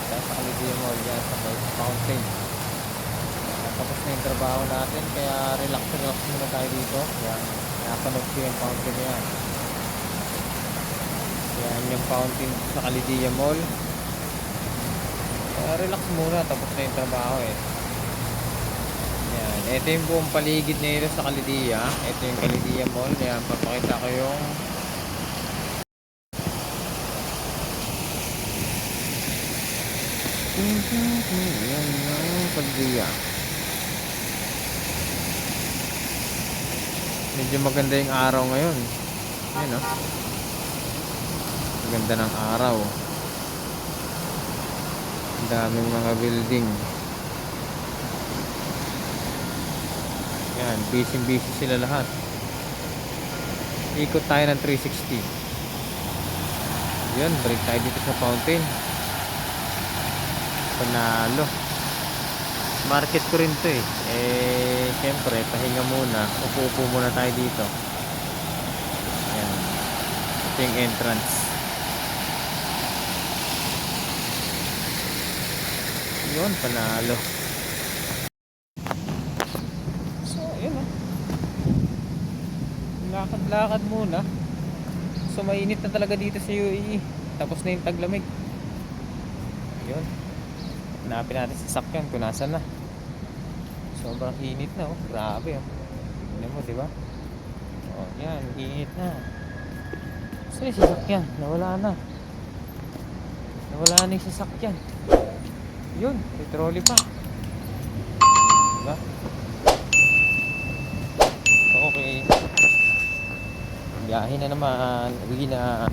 Tayo sa Calidia Mall yan sa fountain. Tapos na yung trabaho natin, kaya relax muna tayo dito. Yan, napanood ko yung fountain yan. Yan yung fountain sa Calidia Mall. Kaya relax muna, tapos na yung trabaho eh. Yan, ito yung buong paligid nito sa Calidia. Ito yung Calidia Mall. Yan, papakita ko yung yan yung Calidia. Medyo maganda yung araw ngayon. Ayun o. Maganda ng araw. Ang daming mga building. Yan, busy sila lahat. Ikot tayo ng 360. Yan, balik tayo dito sa fountain. Panalo. Market ko rin to eh. Siyempre, pahinga muna. Upo muna tayo dito. Yan. Ito yung entrance. Yun, panalo. So, yun o. Lakad-lakad muna. So, mainit na talaga dito sa UAE. Tapos na yung taglamig. Yun. Hanapin natin sa sakyan kung nasan na. Sobrang init na oh. Grabe oh. Tignan mo, diba? Oh, yan, init na. So, yung sasakyan, nawala na. Nawala na yung sasakyan. Yun, may trolley pa. Diba? Okay. Biyahe na naman. Uwi na.